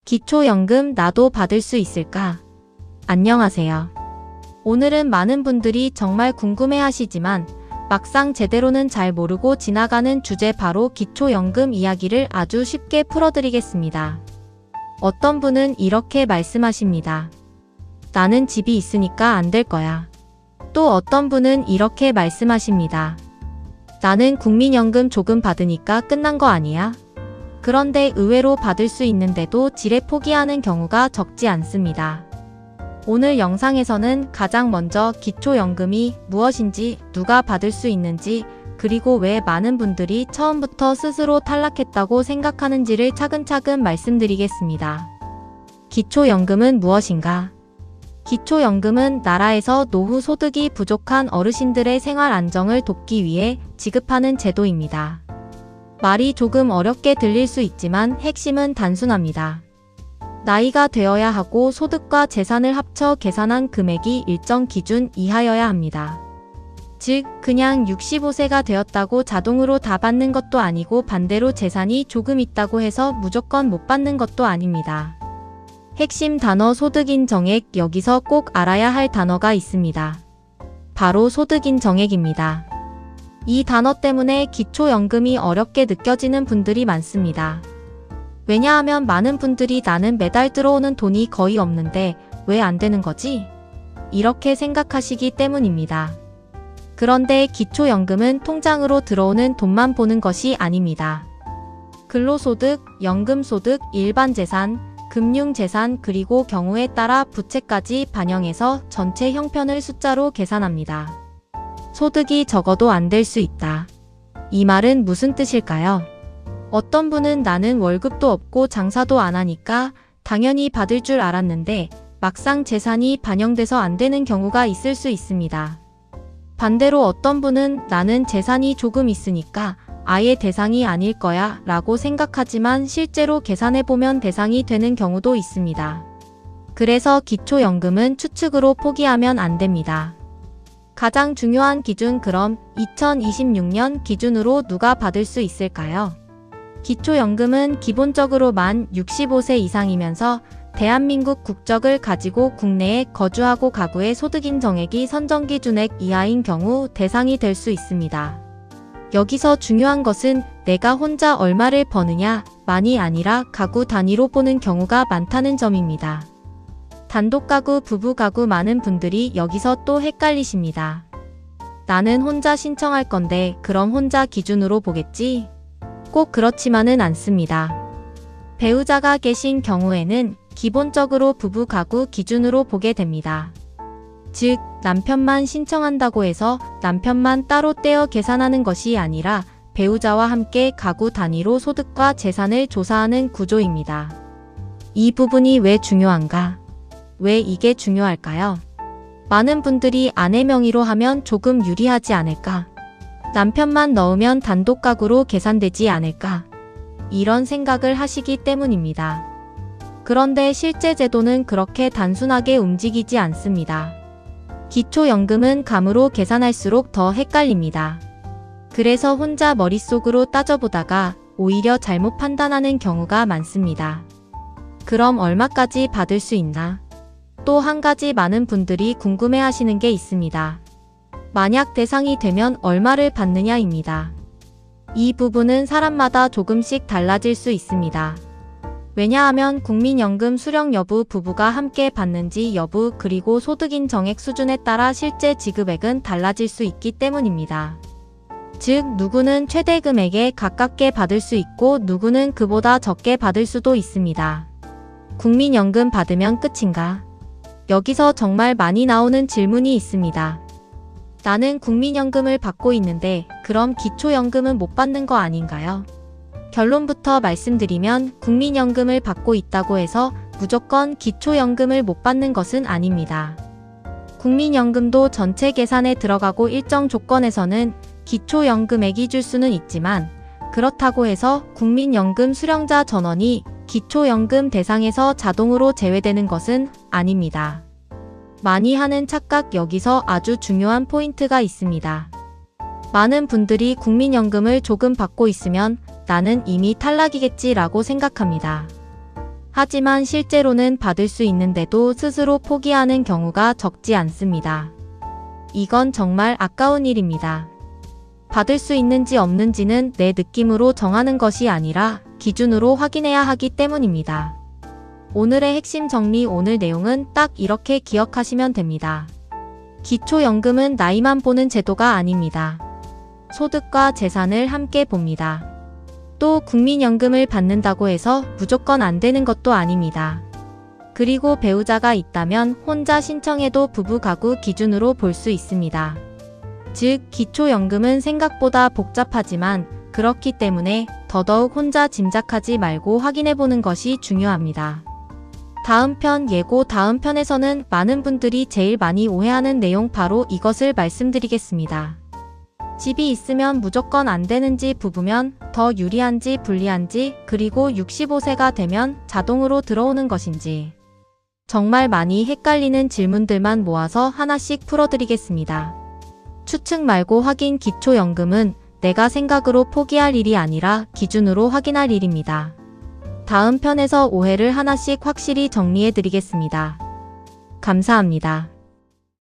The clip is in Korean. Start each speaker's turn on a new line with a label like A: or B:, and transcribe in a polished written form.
A: 기초연금 나도 받을 수 있을까? 안녕하세요. 오늘은 많은 분들이 정말 궁금해하시지만 막상 제대로는 잘 모르고 지나가는 주제 바로 기초연금 이야기를 아주 쉽게 풀어드리겠습니다. 어떤 분은 이렇게 말씀하십니다. 나는 집이 있으니까 안 될 거야. 또 어떤 분은 이렇게 말씀하십니다. 나는 국민연금 조금 받으니까 끝난 거 아니야? 그런데 의외로 받을 수 있는데도 지레 포기하는 경우가 적지 않습니다. 오늘 영상에서는 가장 먼저 기초연금이 무엇인지, 누가 받을 수 있는지, 그리고 왜 많은 분들이 처음부터 스스로 탈락했다고 생각하는지를 차근차근 말씀드리겠습니다. 기초연금은 무엇인가? 기초연금은 나라에서 노후 소득이 부족한 어르신들의 생활 안정을 돕기 위해 지급하는 제도입니다. 말이 조금 어렵게 들릴 수 있지만 핵심은 단순합니다. 나이가 되어야 하고 소득과 재산을 합쳐 계산한 금액이 일정 기준 이하여야 합니다. 즉, 그냥 65세가 되었다고 자동으로 다 받는 것도 아니고 반대로 재산이 조금 있다고 해서 무조건 못 받는 것도 아닙니다. 핵심 단어 소득인정액, 여기서 꼭 알아야 할 단어가 있습니다. 바로 소득인정액입니다. 이 단어 때문에 기초연금이 어렵게 느껴지는 분들이 많습니다. 왜냐하면 많은 분들이 나는 매달 들어오는 돈이 거의 없는데 왜 안 되는 거지? 이렇게 생각하시기 때문입니다. 그런데 기초연금은 통장으로 들어오는 돈만 보는 것이 아닙니다. 근로소득, 연금소득, 일반재산, 금융재산, 그리고 경우에 따라 부채까지 반영해서 전체 형편을 숫자로 계산합니다. 소득이 적어도 안 될 수 있다. 이 말은 무슨 뜻일까요? 어떤 분은 나는 월급도 없고 장사도 안 하니까 당연히 받을 줄 알았는데 막상 재산이 반영돼서 안 되는 경우가 있을 수 있습니다. 반대로 어떤 분은 나는 재산이 조금 있으니까 아예 대상이 아닐 거야 라고 생각하지만 실제로 계산해보면 대상이 되는 경우도 있습니다. 그래서 기초연금은 추측으로 포기하면 안 됩니다. 가장 중요한 기준, 그럼 2026년 기준으로 누가 받을 수 있을까요? 기초연금은 기본적으로 만 65세 이상이면서 대한민국 국적을 가지고 국내에 거주하고 가구의 소득인정액이 선정기준액 이하인 경우 대상이 될 수 있습니다. 여기서 중요한 것은 내가 혼자 얼마를 버느냐만이 아니라 가구 단위로 보는 경우가 많다는 점입니다. 단독가구, 부부가구, 많은 분들이 여기서 또 헷갈리십니다. 나는 혼자 신청할 건데 그럼 혼자 기준으로 보겠지? 꼭 그렇지만은 않습니다. 배우자가 계신 경우에는 기본적으로 부부가구 기준으로 보게 됩니다. 즉, 남편만 신청한다고 해서 남편만 따로 떼어 계산하는 것이 아니라 배우자와 함께 가구 단위로 소득과 재산을 조사하는 구조입니다. 이 부분이 왜 중요한가? 왜 이게 중요할까요? 많은 분들이 아내 명의로 하면 조금 유리하지 않을까? 남편만 넣으면 단독가구로 계산되지 않을까? 이런 생각을 하시기 때문입니다. 그런데 실제 제도는 그렇게 단순하게 움직이지 않습니다. 기초연금은 감으로 계산할수록 더 헷갈립니다. 그래서 혼자 머릿속으로 따져보다가 오히려 잘못 판단하는 경우가 많습니다. 그럼 얼마까지 받을 수 있나? 또 한 가지 많은 분들이 궁금해하시는 게 있습니다. 만약 대상이 되면 얼마를 받느냐입니다. 이 부분은 사람마다 조금씩 달라질 수 있습니다. 왜냐하면 국민연금 수령 여부, 부부가 함께 받는지 여부, 그리고 소득인정액 수준에 따라 실제 지급액은 달라질 수 있기 때문입니다. 즉, 누구는 최대 금액에 가깝게 받을 수 있고 누구는 그보다 적게 받을 수도 있습니다. 국민연금 받으면 끝인가? 여기서 정말 많이 나오는 질문이 있습니다. 나는 국민연금을 받고 있는데 그럼 기초연금은 못 받는 거 아닌가요? 결론부터 말씀드리면 국민연금을 받고 있다고 해서 무조건 기초연금을 못 받는 것은 아닙니다. 국민연금도 전체 계산에 들어가고 일정 조건에서는 기초연금액이 줄 수는 있지만 그렇다고 해서 국민연금 수령자 전원이 기초연금 대상에서 자동으로 제외되는 것은 아닙니다. 많이 하는 착각, 여기서 아주 중요한 포인트가 있습니다. 많은 분들이 국민연금을 조금 받고 있으면 나는 이미 탈락이겠지라고 생각합니다. 하지만 실제로는 받을 수 있는데도 스스로 포기하는 경우가 적지 않습니다. 이건 정말 아까운 일입니다. 받을 수 있는지 없는지는 내 느낌으로 정하는 것이 아니라 기준으로 확인해야 하기 때문입니다. 오늘의 핵심 정리, 오늘 내용은 딱 이렇게 기억하시면 됩니다. 기초연금은 나이만 보는 제도가 아닙니다. 소득과 재산을 함께 봅니다. 또 국민연금을 받는다고 해서 무조건 안 되는 것도 아닙니다. 그리고 배우자가 있다면 혼자 신청해도 부부 가구 기준으로 볼 수 있습니다. 즉, 기초연금은 생각보다 복잡하지만 그렇기 때문에 더더욱 혼자 짐작하지 말고 확인해보는 것이 중요합니다. 다음 편 예고, 다음 편에서는 많은 분들이 제일 많이 오해하는 내용, 바로 이것을 말씀드리겠습니다. 집이 있으면 무조건 안 되는지, 부부면 더 유리한지 불리한지, 그리고 65세가 되면 자동으로 들어오는 것인지, 정말 많이 헷갈리는 질문들만 모아서 하나씩 풀어드리겠습니다. 추측 말고 확인. 기초연금은 내가 생각으로 포기할 일이 아니라 기준으로 확인할 일입니다. 다음 편에서 오해를 하나씩 확실히 정리해드리겠습니다. 감사합니다.